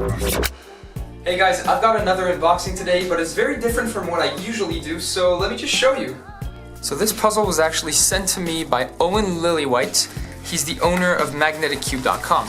Hey guys, I've got another unboxing today, but it's very different from what I usually do, so let me just show you. So this puzzle was actually sent to me by Owen Lillywhite. He's the owner of MagneticCube.com.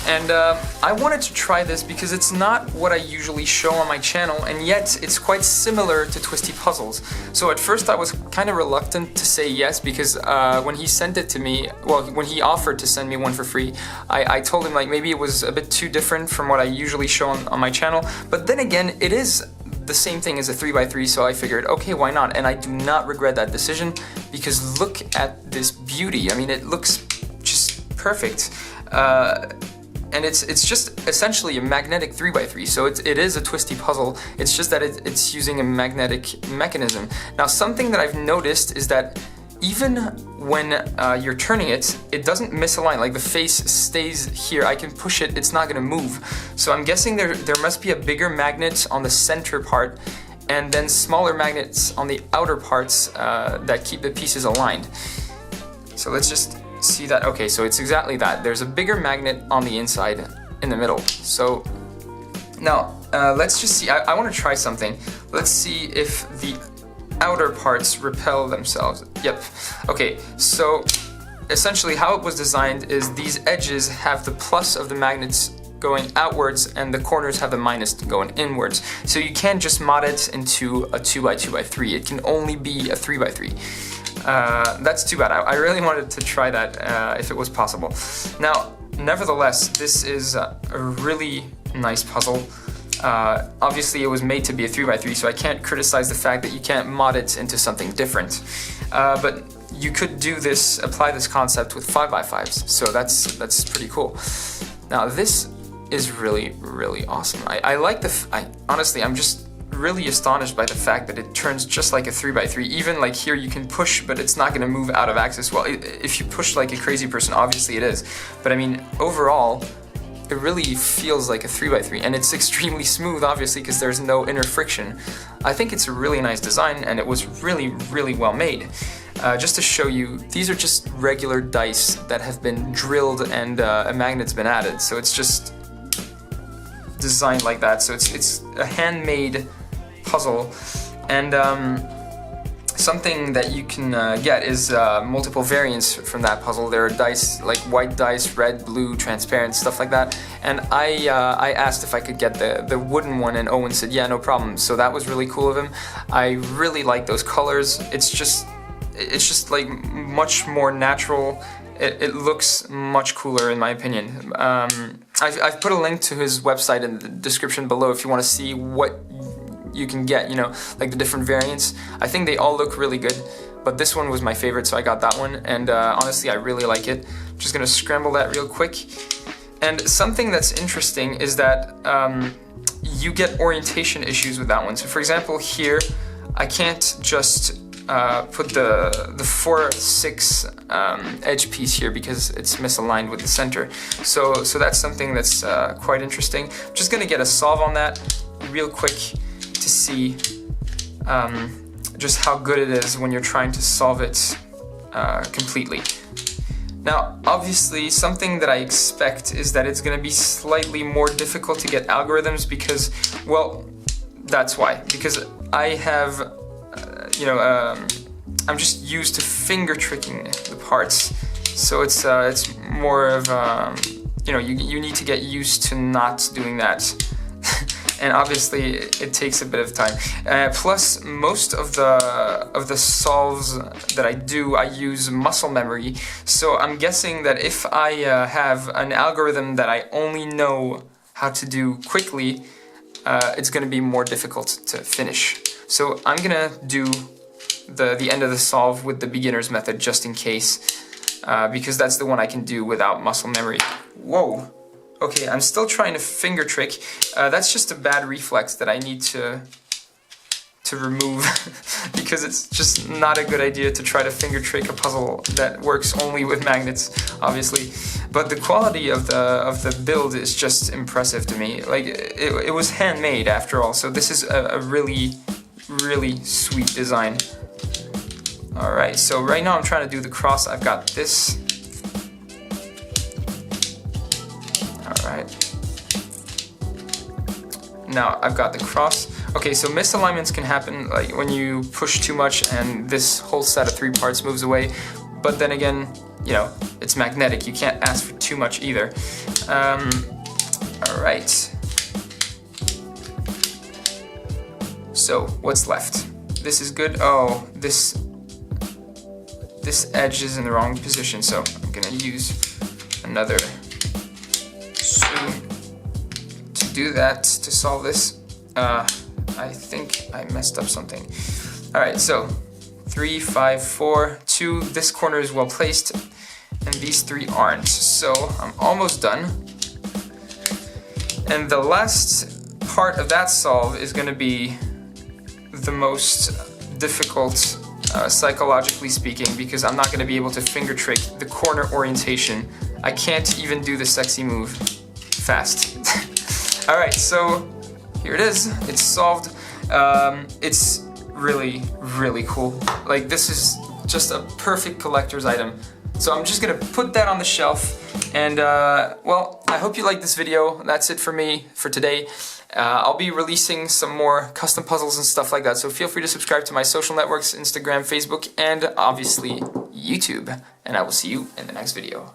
And I wanted to try this because it's not what I usually show on my channel, and yet it's quite similar to Twisty Puzzles. So at first I was kind of reluctant to say yes because when he sent it to me, well, when he offered to send me one for free, I told him like maybe it was a bit too different from what I usually show on my channel. But then again, it is the same thing as a 3x3, so I figured, okay, why not? And I do not regret that decision because look at this beauty. I mean, it looks just perfect. And it's just essentially a magnetic 3x3, so it is a twisty puzzle. It's just that it's using a magnetic mechanism. Now, something that I've noticed is that even when you're turning it, it doesn't misalign. Like the face stays here. I can push it, it's not gonna move. So I'm guessing there must be a bigger magnet on the center part and then smaller magnets on the outer parts that keep the pieces aligned. So let's just see that. Okay, so it's exactly that. There's a bigger magnet on the inside in the middle. So now let's just see. I want to try something. Let's see if the outer parts repel themselves. Yep. Okay, so essentially how it was designed is these edges have the plus of the magnets going outwards and the corners have the minus going inwards. So you can't just mod it into a 2x2x3. It can only be a 3x3. That's too bad. I really wanted to try that if it was possible. Now, nevertheless, this is a really nice puzzle. Obviously, it was made to be a 3x3, so I can't criticize the fact that you can't mod it into something different. But you could do this, apply this concept with 5x5s, so that's pretty cool. Now, this is really, really awesome. I like honestly, I'm just really astonished by the fact that it turns just like a 3x3. Even like here you can push, but it's not going to move out of axis. Well, if you push like a crazy person, obviously it is. But I mean, overall, it really feels like a 3x3, and it's extremely smooth, obviously, because there's no inner friction. I think it's a really nice design, and it was really, really well made. Just to show you, these are just regular dice that have been drilled and a magnet's been added. So it's just designed like that. So it's a handmade puzzle, and something that you can get is multiple variants from that puzzle. There are dice, like white dice, red, blue, transparent, stuff like that. And I asked if I could get the wooden one, and Owen said, yeah, no problem. So that was really cool of him. I really like those colors. It's just like much more natural. It looks much cooler in my opinion. I've put a link to his website in the description below if you want to see what you can get, you know, like the different variants. I think they all look really good, but this one was my favorite, so I got that one, and honestly I really like it. I'm just gonna scramble that real quick. And something that's interesting is that you get orientation issues with that one. So for example here, I can't just put the 4/6 edge piece here because it's misaligned with the center. So that's something that's quite interesting. I'm just gonna get a solve on that real quick to see just how good it is when you're trying to solve it completely. Now, obviously, something that I expect is that it's gonna be slightly more difficult to get algorithms because, well, that's why. Because I have I'm just used to finger tricking the parts, so it's more of you need to get used to not doing that, and obviously it takes a bit of time. Plus, most of the solves that I do, I use muscle memory. So I'm guessing that if I have an algorithm that I only know how to do quickly, it's going to be more difficult to finish. So I'm gonna do the end of the solve with the beginner's method just in case, because that's the one I can do without muscle memory. Whoa! Okay, I'm still trying to finger trick. That's just a bad reflex that I need to remove because it's just not a good idea to try to finger trick a puzzle that works only with magnets, obviously. But the quality of the build is just impressive to me. Like it was handmade after all, so this is a really sweet design. Alright, so right now I'm trying to do the cross. I've got this. Alright. Now I've got the cross. Okay, so misalignments can happen like when you push too much and this whole set of 3 parts moves away. But then again, you know, it's magnetic. You can't ask for too much either. All right. So what's left? This is good. Oh, this edge is in the wrong position, so I'm gonna use another spoon to do that, to solve this. I think I messed up something. All right, so 3, 5, 4, 2. This corner is well placed, and these 3 aren't. So I'm almost done. And the last part of that solve is gonna be the most difficult, psychologically speaking, because I'm not going to be able to finger trick the corner orientation. I can't even do the sexy move fast. Alright, so here it is. It's solved. It's really, really cool. Like, this is just a perfect collector's item. So I'm just going to put that on the shelf. And, well, I hope you liked this video. That's it for me for today. I'll be releasing some more custom puzzles and stuff like that, so feel free to subscribe to my social networks, Instagram, Facebook, and obviously YouTube. And I will see you in the next video.